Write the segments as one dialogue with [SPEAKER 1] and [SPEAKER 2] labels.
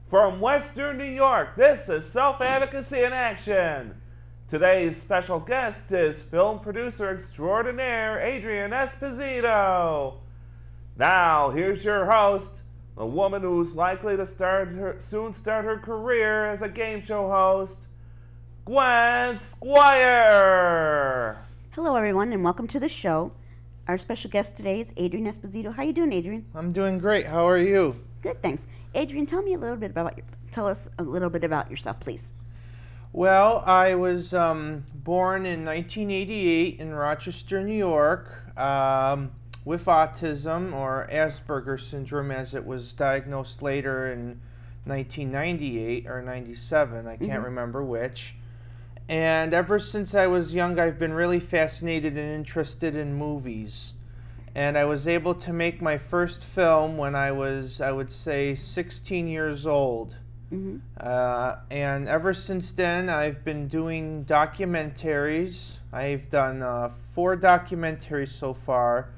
[SPEAKER 1] From Western New York, this is Self-Advocacy in Action. Today's special guest is film producer extraordinaire Adrian Esposito. Now, here's your host, a woman who's likely to soon start her career as a game show host, Gwen Squire.
[SPEAKER 2] Hello, everyone, and welcome to the show. Our special guest today is Adrian Esposito. How you doing, Adrian?
[SPEAKER 3] I'm doing great. How are you?
[SPEAKER 2] Good, thanks. Adrian, tell us a little bit about yourself, please.
[SPEAKER 3] Well, I was born in 1988 in Rochester, New York, with autism, or Asperger's syndrome, as it was diagnosed later in 1998 or 97. I can't remember which. And ever since I was young, I've been really fascinated and interested in movies. And I was able to make my first film when I was, I would say, 16 years old. And ever since then, I've been doing documentaries. I've done 4 documentaries so far.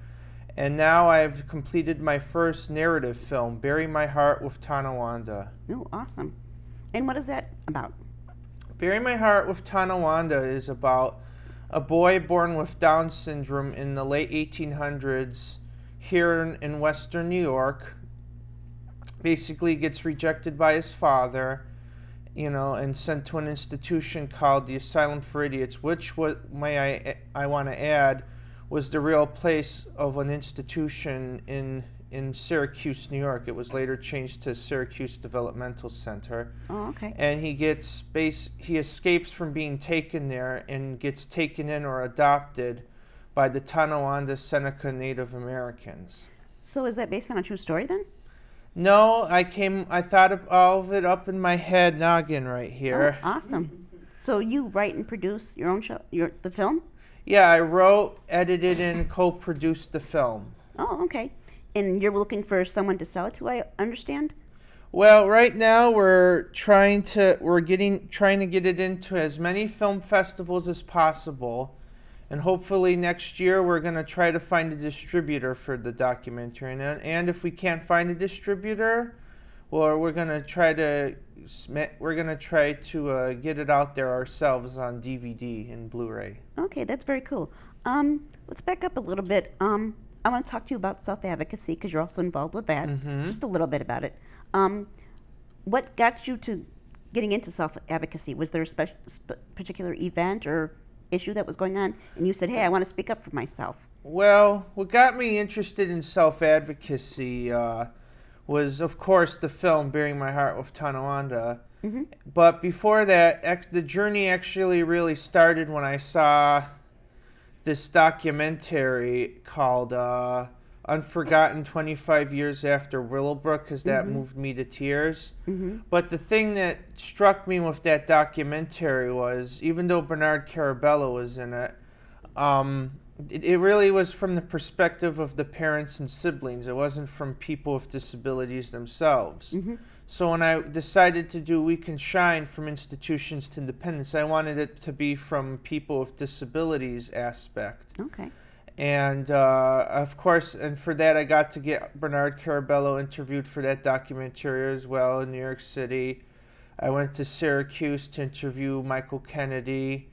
[SPEAKER 3] And now I've completed my first narrative film, Bury My Heart with Tonawanda.
[SPEAKER 2] Oh, awesome. And what is that about?
[SPEAKER 3] Bury My Heart with Tonawanda is about a boy born with Down syndrome in the late 1800s here in Western New York. Basically gets rejected by his father, and sent to an institution called the Asylum for Idiots, which I want to add was the real place of an institution in Syracuse, New York. It was later changed to Syracuse Developmental Center.
[SPEAKER 2] Oh, okay.
[SPEAKER 3] And he escapes from being taken there and gets taken in or adopted by the Tonawanda Seneca Native Americans.
[SPEAKER 2] So is that based on a true story then?
[SPEAKER 3] No, I thought of all of it up in my head noggin right here.
[SPEAKER 2] Oh, awesome. So you write and produce your own show, the film?
[SPEAKER 3] Yeah, I wrote, edited, and co-produced the film.
[SPEAKER 2] Oh, okay. And you're looking for someone to sell it to, I understand?
[SPEAKER 3] Well, right now we're trying to get it into as many film festivals as possible, and hopefully next year we're going to try to find a distributor for the documentary. And if we can't find a distributor, well, we're going to try to get it out there ourselves on DVD and Blu-ray.
[SPEAKER 2] Okay, that's very cool. Let's back up a little bit. I want to talk to you about self-advocacy because you're also involved with that. Just a little bit about it. What got you to getting into self-advocacy? Was there a particular event or issue that was going on, and you said, hey, I want to speak up for myself?
[SPEAKER 3] Well, what got me interested in self-advocacy was, of course, the film Bury My Heart with Tonawanda. But before that, the journey actually really started when I saw this documentary called Unforgotten 25 Years After Willowbrook, because that moved me to tears. But the thing that struck me with that documentary was, even though Bernard Carabello was in it, it really was from the perspective of the parents and siblings. It wasn't from people with disabilities themselves. So when I decided to do We Can Shine from Institutions to Independence, I wanted it to be from people with disabilities aspect.
[SPEAKER 2] Okay.
[SPEAKER 3] And of course, and for that I got to get Bernard Carabello interviewed for that documentary as well in New York City. I went to Syracuse to interview Michael Kennedy,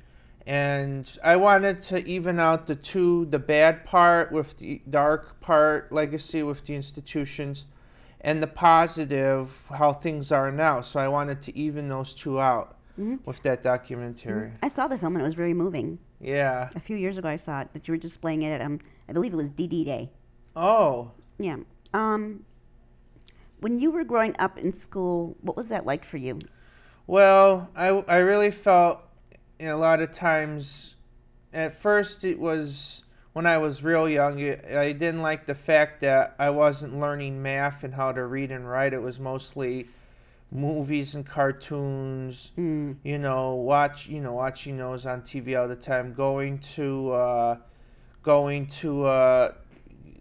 [SPEAKER 3] And I wanted to even out the bad part with the dark part, legacy with the institutions, and the positive, how things are now. So I wanted to even those two out with that documentary.
[SPEAKER 2] I saw the film and it was very moving.
[SPEAKER 3] Yeah.
[SPEAKER 2] A few years ago I saw it, that you were displaying it at, I believe it was DD Day.
[SPEAKER 3] Oh.
[SPEAKER 2] Yeah. When you were growing up in school, what was that like for you?
[SPEAKER 3] Well, I really felt, a lot of times, at first it was when I was real young, I didn't like the fact that I wasn't learning math and how to read and write. It was mostly movies and cartoons, watching those on TV all the time, going to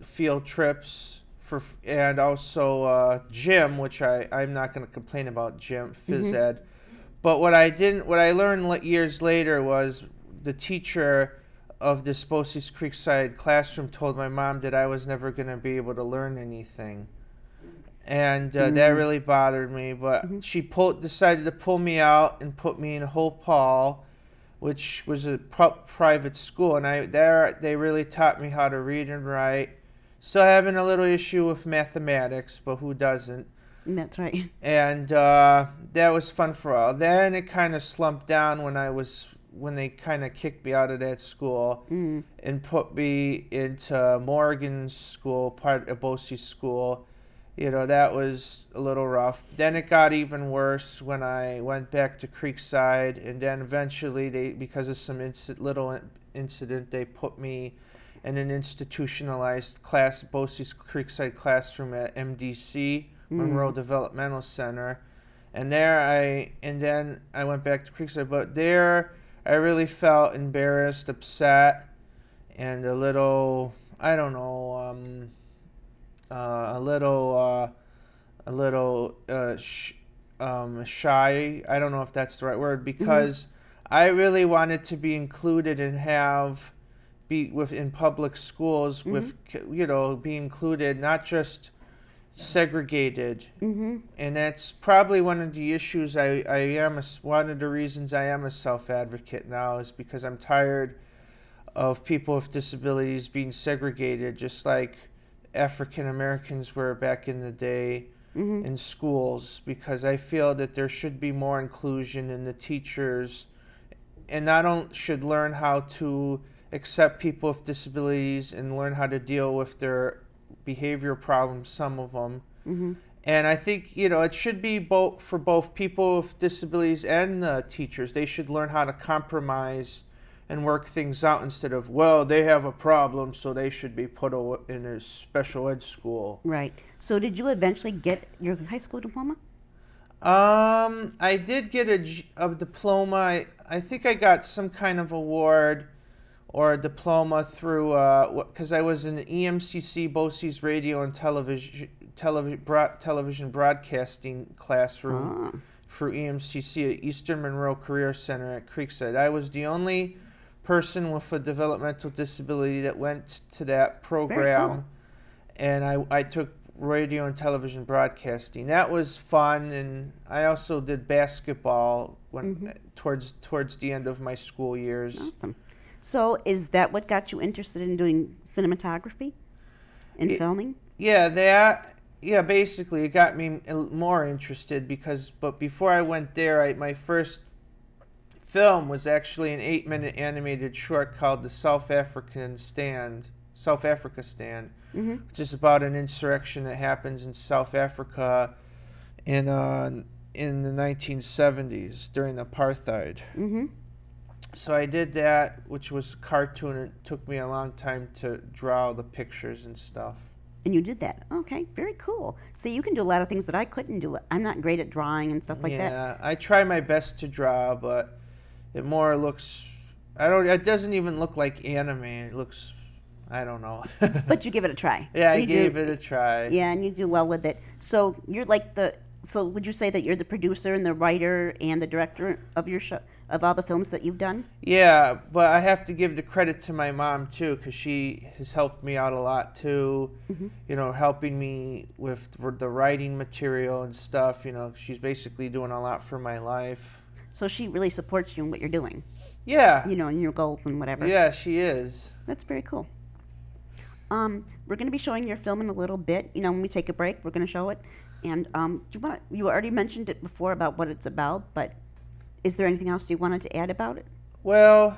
[SPEAKER 3] field trips and also gym, which I'm not going to complain about gym, phys ed. But what I learned years later was the teacher of the Esposito Creekside classroom told my mom that I was never going to be able to learn anything. And that really bothered me. But she decided to pull me out and put me in Hope Hall, which was a private school. And they really taught me how to read and write. Still having a little issue with mathematics, but who doesn't?
[SPEAKER 2] That's right.
[SPEAKER 3] And that was fun for a while. Then it kind of slumped down when they kind of kicked me out of that school and put me into Morgan's school, part of Bosse's school. That was a little rough. Then it got even worse when I went back to Creekside, and then eventually because of some little incident, they put me in an institutionalized class, Bosse's Creekside classroom at MDC, Monroe Developmental Center. And then I went back to Creekside, but there I really felt embarrassed, upset, and a little, I don't know, shy. I don't know if that's the right word, because I really wanted to be included and in public schools be included, not just segregated. And that's probably one of the issues one of the reasons I am a self-advocate now, is because I'm tired of people with disabilities being segregated, just like African Americans were back in the day in schools, because I feel that there should be more inclusion in the teachers, and not only should learn how to accept people with disabilities and learn how to deal with their behavior problems, some of them. And I think, it should be for both people with disabilities and the teachers. They should learn how to compromise and work things out instead of, well, they have a problem, so they should be put in a special ed school.
[SPEAKER 2] Right. So did you eventually get your high school diploma?
[SPEAKER 3] I did get a diploma. I think I got some kind of award or a diploma through, because I was in the EMCC, Bosse's radio and television broadcasting classroom through EMCC at Eastern Monroe Career Center at Creekside. I was the only person with a developmental disability that went to that program.
[SPEAKER 2] Very cool.
[SPEAKER 3] And I took radio and television broadcasting. That was fun, and I also did basketball towards the end of my school years.
[SPEAKER 2] Awesome. So is that what got you interested in doing cinematography and filming?
[SPEAKER 3] Yeah, basically it got me more interested but before I went there, my first film was actually an 8-minute animated short called The South Africa Stand, which is about an insurrection that happens in South Africa in the 1970s during apartheid. So I did that, which was a cartoon. It took me a long time to draw the pictures and stuff.
[SPEAKER 2] And you did that. Okay, very cool. So you can do a lot of things that I couldn't do. I'm not great at drawing and stuff like that.
[SPEAKER 3] Yeah, I try my best to draw, but it more looks, it doesn't even look like anime. It looks, I don't know.
[SPEAKER 2] But you give it a try.
[SPEAKER 3] Yeah, I gave it a try.
[SPEAKER 2] Yeah, and you do well with it. So you're like so would you say that you're the producer and the writer and the director of your show, of all the films that you've done?
[SPEAKER 3] Yeah, but I have to give the credit to my mom too, because she has helped me out a lot too. Helping me with the writing material and stuff. She's basically doing a lot for my life.
[SPEAKER 2] So she really supports you in what you're doing.
[SPEAKER 3] Yeah.
[SPEAKER 2] And your goals and whatever.
[SPEAKER 3] Yeah, she is.
[SPEAKER 2] That's very cool. We're going to be showing your film in a little bit. When we take a break, we're going to show it. And you already mentioned it before about what it's about, but is there anything else you wanted to add about it?
[SPEAKER 3] Well,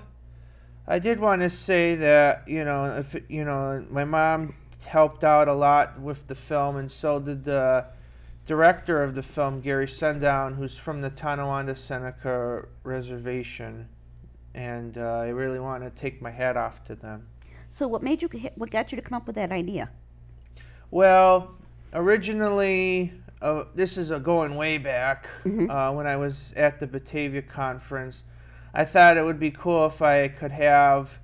[SPEAKER 3] I did want to say that, my mom helped out a lot with the film, and so did the director of the film, Gary Sundown, who's from the Tonawanda Seneca Reservation. And I really want to take my hat off to them.
[SPEAKER 2] So what got you to come up with that idea?
[SPEAKER 3] Well, originally, this is going way back, when I was at the Batavia conference. I thought it would be cool if I could have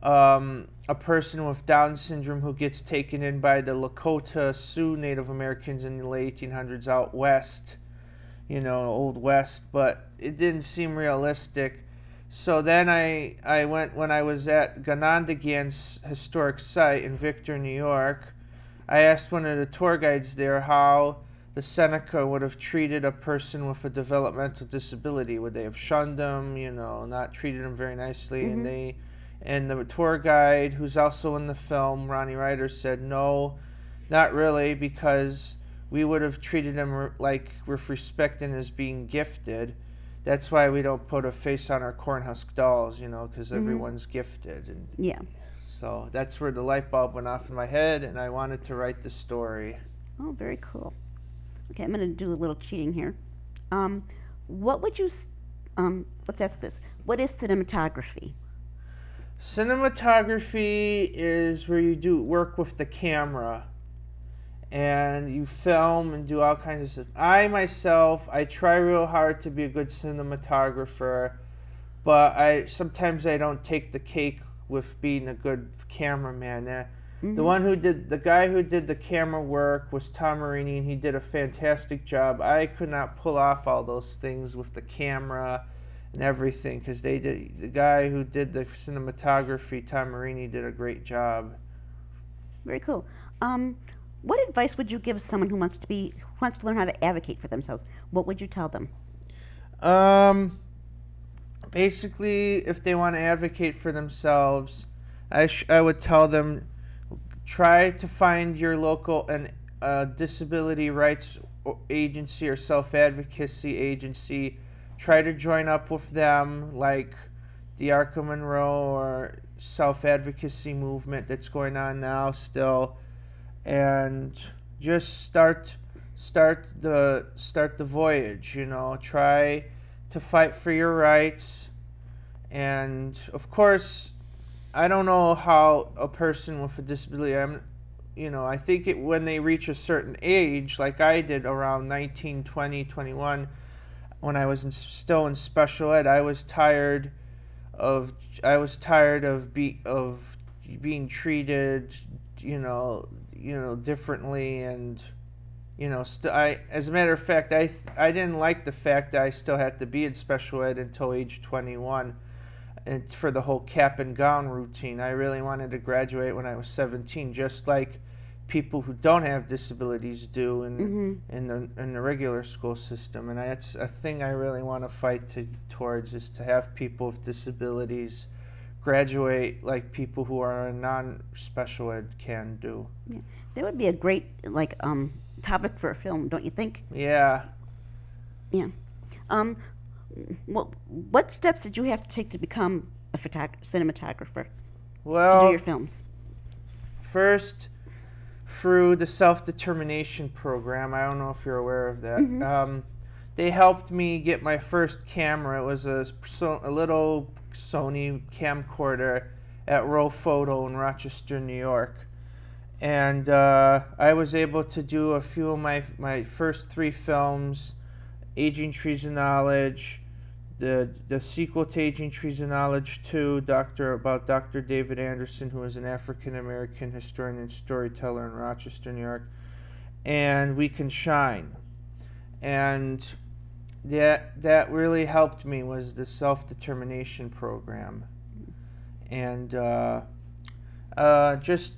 [SPEAKER 3] a person with Down syndrome who gets taken in by the Lakota Sioux Native Americans in the late 1800s out west, Old West, but it didn't seem realistic. So then I went, when I was at Ganondagan's historic site in Victor, New York, I asked one of the tour guides there how the Seneca would have treated a person with a developmental disability. Would they have shunned them, not treated them very nicely? And the tour guide, who's also in the film, Ronnie Ryder, said, no, not really, because we would have treated them with respect and as being gifted. That's why we don't put a face on our cornhusk dolls, because everyone's gifted. And
[SPEAKER 2] yeah.
[SPEAKER 3] So that's where the light bulb went off in my head, and I wanted to write the story.
[SPEAKER 2] Oh, very cool. Okay, I'm going to do a little cheating here. What would you, let's ask this. What is cinematography?
[SPEAKER 3] Cinematography is where you do work with the camera, and you film and do all kinds of stuff. I try real hard to be a good cinematographer, but sometimes I don't take the cake with being a good cameraman. The guy who did the camera work was Tom Marini, and he did a fantastic job. I could not pull off all those things with the camera and everything, because the guy who did the cinematography, Tom Marini, did a great job.
[SPEAKER 2] Very cool. What advice would you give someone who wants to learn how to advocate for themselves? What would you tell them?
[SPEAKER 3] Basically, if they want to advocate for themselves, I would tell them, try to find your local disability rights agency or self-advocacy agency. Try to join up with them, like the Arca Monroe or self-advocacy movement that's going on now still, and just start the voyage. Try to fight for your rights. And of course, I don't know how a person with a disability, I think when they reach a certain age, like I did around 19, 20, 21, when I was still in special ed, I was tired of being treated, differently, and as a matter of fact, I didn't like the fact that I still had to be in special ed until age 21. It's for the whole cap and gown routine. I really wanted to graduate when I was 17, just like people who don't have disabilities do in the regular school system. And that's a thing I really want to fight towards, is to have people with disabilities graduate like people who are in non-special ed can do.
[SPEAKER 2] Yeah. That would be a great topic for a film, don't you think?
[SPEAKER 3] Yeah.
[SPEAKER 2] Yeah. What steps did you have to take to become a cinematographer?
[SPEAKER 3] Well,
[SPEAKER 2] to do your films?
[SPEAKER 3] First, through the self-determination program. I don't know if you're aware of that. They helped me get my first camera. It was a little Sony camcorder at Row Photo in Rochester, New York. And I was able to do a few of my first 3 films, Aging Trees of Knowledge, the sequel to Aging Trees of Knowledge 2, about Dr. David Anderson, who is an African-American historian and storyteller in Rochester, New York, and We Can Shine. And that really helped me, was the self-determination program. And just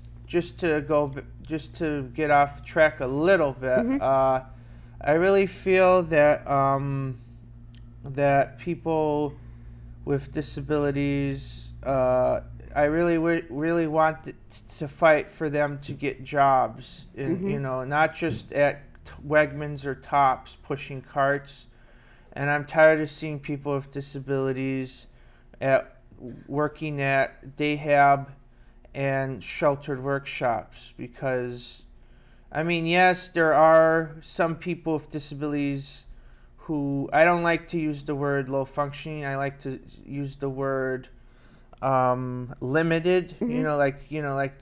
[SPEAKER 3] to get off track a little bit, I really feel that that people with disabilities. I really want to fight for them to get jobs, in, not just at Wegmans or Tops pushing carts. And I'm tired of seeing people with disabilities working at Dayhab and sheltered workshops, because, I mean, yes, there are some people with disabilities who, I don't like to use the word low functioning. I like to use the word limited. Like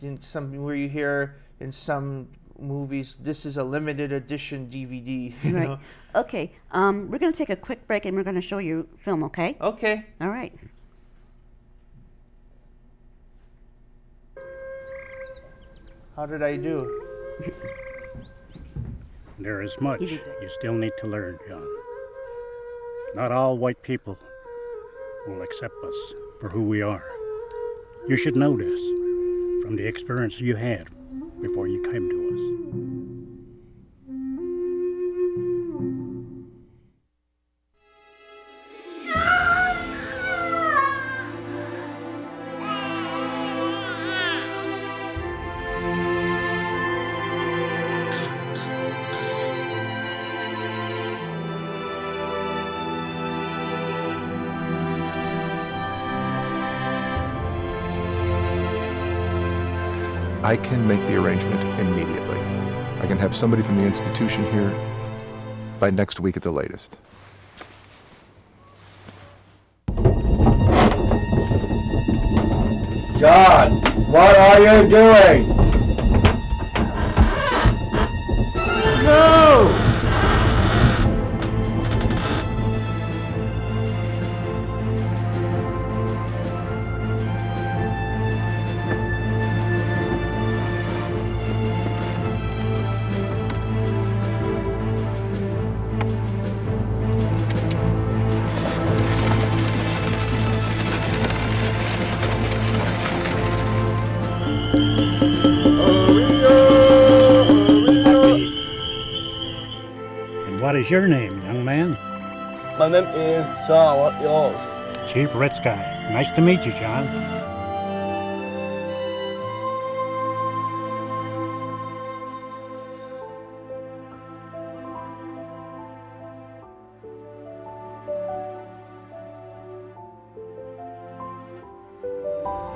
[SPEAKER 3] in some, where you hear in some movies, this is a limited edition DVD. You
[SPEAKER 2] Right.
[SPEAKER 3] know?
[SPEAKER 2] Okay. We're going to take a quick break and we're going to show you film, okay?
[SPEAKER 3] Okay.
[SPEAKER 2] All right.
[SPEAKER 3] How did I do?
[SPEAKER 4] There is much
[SPEAKER 2] You did
[SPEAKER 4] you still need to learn, John. Not all white people will accept us for who we are. You should know this from the experience you had before you came to us.
[SPEAKER 5] I can make the arrangement immediately. I can have somebody from the institution here by next week at the latest.
[SPEAKER 6] John, what are you doing?
[SPEAKER 3] No!
[SPEAKER 4] And what is your name, young man?
[SPEAKER 6] My name is John. What yours?
[SPEAKER 4] Chief Red Sky. Nice to meet you, John.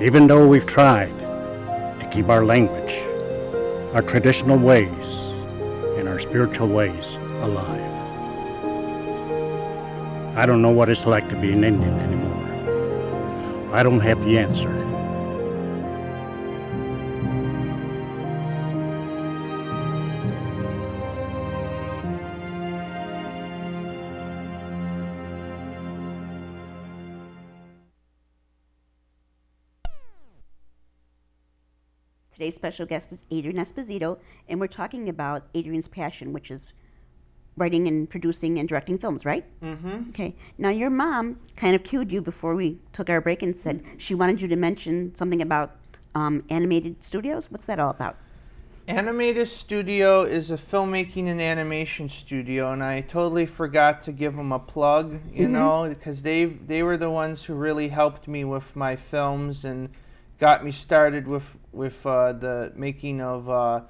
[SPEAKER 4] Even though we've tried to keep our language, our traditional ways, and our spiritual ways alive, I don't know what it's like to be an Indian anymore. I don't have the answer.
[SPEAKER 2] Today's special guest is Adrian Esposito, and we're talking about Adrian's passion, which is writing and producing and directing films, right?
[SPEAKER 3] Mm-hmm.
[SPEAKER 2] Okay. Now, your mom kind of cued you before we took our break and said she wanted you to mention something about animated studios. What's that all about?
[SPEAKER 3] Animated Studio is a filmmaking and animation studio, and I totally forgot to give them a plug, you know, because they were the ones who really helped me with my films and got me started with the making of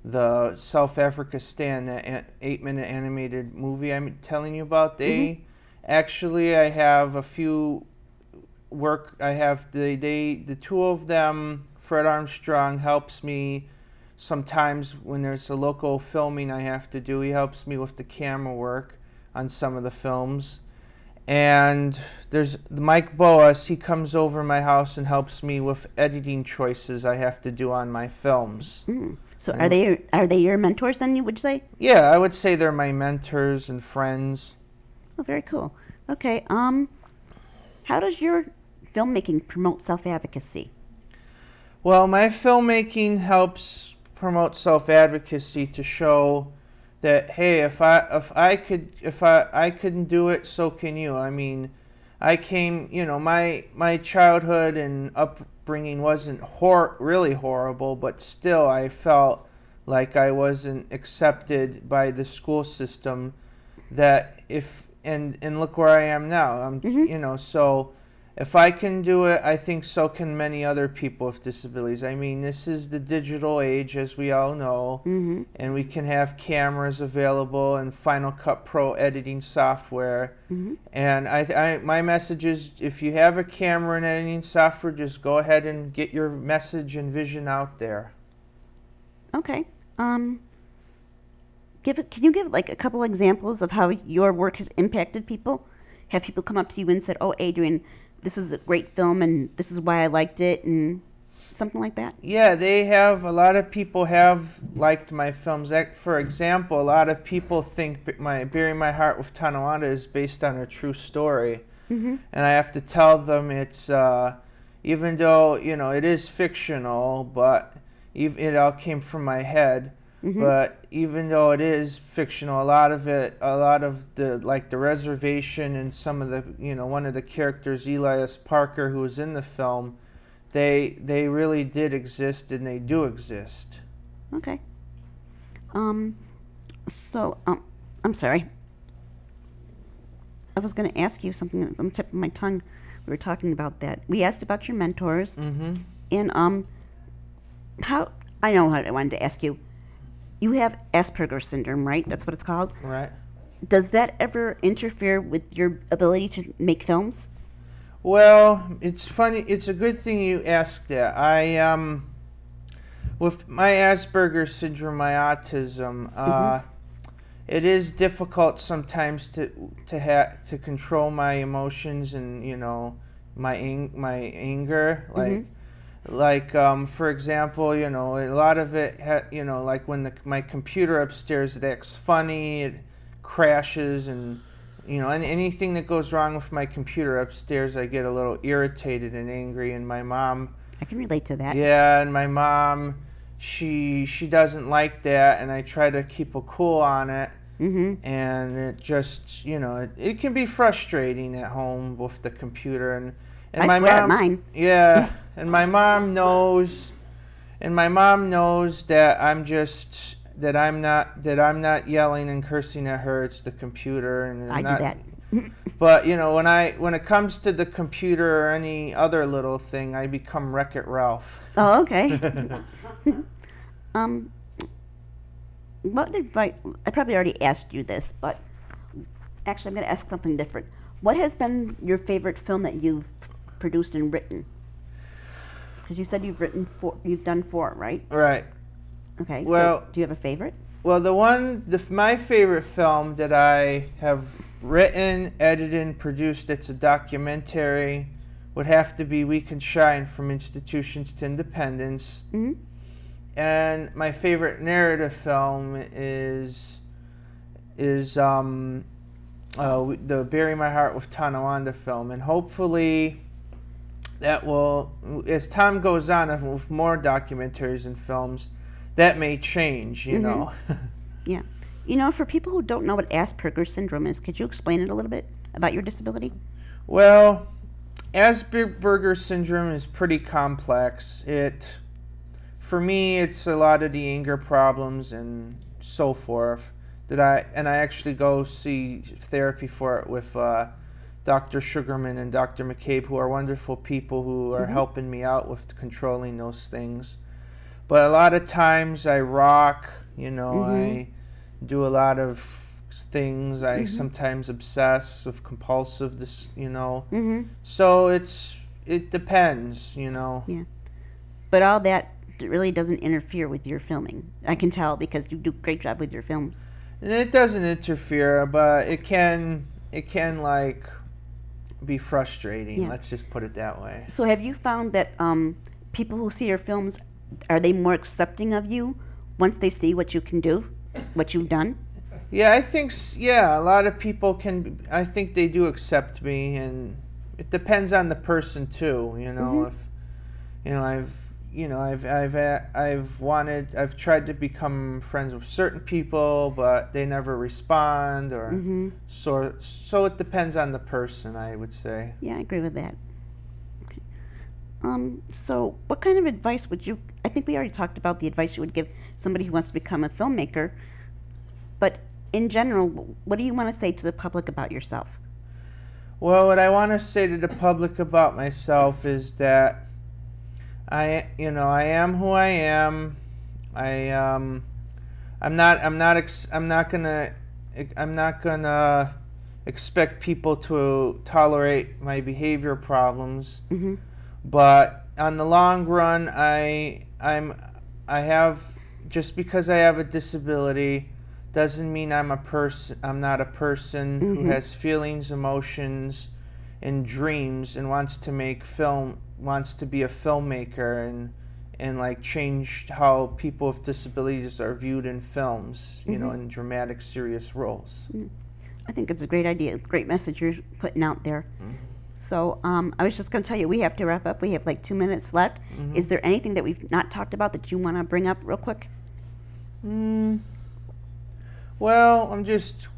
[SPEAKER 3] the South Africa Stand, that 8-minute animated movie I'm telling you about. They actually, I have a few work. I have the two of them. Fred Armstrong helps me sometimes when there's a local filming I have to do. He helps me with the camera work on some of the films. And there's Mike Boas. He comes over my house and helps me with editing choices I have to do on my films.
[SPEAKER 2] So are they your mentors then, you would say?
[SPEAKER 3] Yeah, I would say they're my mentors and friends.
[SPEAKER 2] Oh, very cool. Okay. How does your filmmaking promote self-advocacy?
[SPEAKER 3] Well, my filmmaking helps promote self-advocacy to show that, hey, if I couldn't do it, so can you. I mean, I came, you know, my childhood and upbringing wasn't really horrible, but still I felt like I wasn't accepted by the school system. And look where I am now. You know, so if I can do it, I think so can many other people with disabilities. I mean, this is the digital age, as we all know, and we can have cameras available and Final Cut Pro editing software. And my message is, if you have a camera and editing software, just go ahead and get your message and vision out there.
[SPEAKER 2] Okay. Can you give like a couple examples of how your work has impacted people? Have people come up to you and said, "Oh, Adrian, this is a great film and this is why I liked it," and something like that?
[SPEAKER 3] Yeah, they have. A lot of people have liked my films. For example, a lot of people think Bury My Heart with Tonawanda is based on a true story. And I have to tell them it's, even though, it is fictional, but it all came from my head. But even though it is fictional, a lot of the reservation and some of the, one of the characters, Elias Parker, who was in the film, they really did exist and they do exist.
[SPEAKER 2] Okay. I'm sorry. I was going to ask you something on the tip of my tongue. We were talking about that. We asked about your mentors. And I know what I wanted to ask you. You have Asperger's syndrome, right? That's what it's called?
[SPEAKER 3] Right.
[SPEAKER 2] Does that ever interfere with your ability to make films?
[SPEAKER 3] Well, it's funny. It's a good thing you asked that. With my Asperger's syndrome, my autism, it is difficult sometimes to control my emotions and my anger, like for example, a lot of it, like when my computer upstairs, it acts funny, it crashes, and anything that goes wrong with my computer upstairs, I get a little irritated and angry. And my mom,
[SPEAKER 2] I can relate to that.
[SPEAKER 3] Yeah, and my mom, she doesn't like that, and I try to keep a cool on it. And it just, it can be frustrating at home with the computer, and
[SPEAKER 2] I
[SPEAKER 3] my
[SPEAKER 2] swear
[SPEAKER 3] mom,
[SPEAKER 2] mine.
[SPEAKER 3] Yeah, and my mom knows, that I'm not yelling and cursing at her. It's the computer, and
[SPEAKER 2] I do that.
[SPEAKER 3] But when it comes to the computer or any other little thing, I become Wreck-It Ralph.
[SPEAKER 2] Oh, okay. What advice? I probably already asked you this, but actually, I'm going to ask something different. What has been your favorite film that you've produced and written? Because you said you've done 4, right?
[SPEAKER 3] Right.
[SPEAKER 2] Okay.
[SPEAKER 3] Well,
[SPEAKER 2] so do you have a favorite?
[SPEAKER 3] Well, my favorite film that I have written, edited, and produced, it's a documentary, would have to be We Can Shine: From Institutions to Independence. And my favorite narrative film is the Bury My Heart with Tonawanda film. And hopefully that will, as time goes on with more documentaries and films, that may change, you know.
[SPEAKER 2] Yeah. For people who don't know what Asperger's syndrome is, could you explain it a little bit about your disability?
[SPEAKER 3] Well, Asperger's syndrome is pretty complex. For me, it's a lot of the anger problems and so forth that I actually go see therapy for it with Dr. Sugarman and Dr. McCabe, who are wonderful people who are helping me out with controlling those things. But a lot of times I rock, I do a lot of things. I sometimes obsess of compulsive, So it depends,
[SPEAKER 2] Yeah. But all that really doesn't interfere with your filming. I can tell because you do a great job with your films.
[SPEAKER 3] It doesn't interfere, but it can like be frustrating.
[SPEAKER 2] Yeah.
[SPEAKER 3] Let's just put it that way.
[SPEAKER 2] So have you found that people who see your films, are they more accepting of you once they see what you can do, what you've done?
[SPEAKER 3] Yeah, I think a lot of people can. I think they do accept me, and it depends on the person too. I've tried to become friends with certain people, but they never respond, or so it depends on the person, I would say.
[SPEAKER 2] Yeah, I agree with that. Okay. So what kind of advice would you, I think we already talked about the advice you would give somebody who wants to become a filmmaker, but in general, what do you want to say to the public about yourself?
[SPEAKER 3] Well, what I want to say to the public about myself is that I am who I am. I'm not gonna expect people to tolerate my behavior problems.
[SPEAKER 2] Mm-hmm.
[SPEAKER 3] But on the long run, just because I have a disability doesn't mean I'm not a person who has feelings, emotions, and dreams, and wants to be a filmmaker and like change how people with disabilities are viewed in films, in dramatic, serious roles.
[SPEAKER 2] I think it's a great idea, great message you're putting out there. So I was just going to tell you, we have to wrap up. We have like 2 minutes left. Is there anything that we've not talked about that you want to bring up real quick?
[SPEAKER 3] Well, I'm just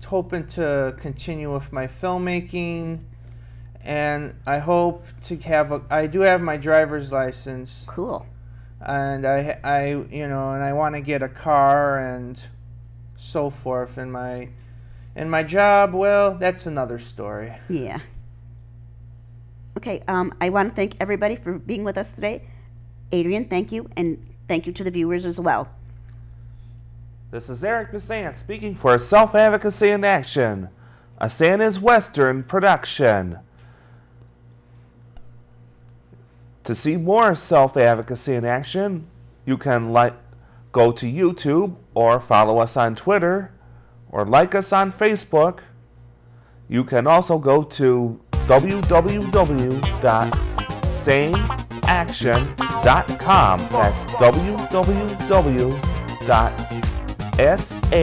[SPEAKER 3] hoping to continue with my filmmaking, and I hope to I do have my driver's license.
[SPEAKER 2] Cool.
[SPEAKER 3] And I want to get a car and so forth. And my job, well, that's another story.
[SPEAKER 2] Yeah. Okay, I want to thank everybody for being with us today. Adrian, thank you, and thank you to the viewers as well.
[SPEAKER 1] This is Eric Besant speaking for Self-Advocacy in Action, a Santa's Western production. To see more Self-Advocacy in Action, you can go to YouTube or follow us on Twitter or like us on Facebook. You can also go to www.saneaction.com. That's www.saneaction.com.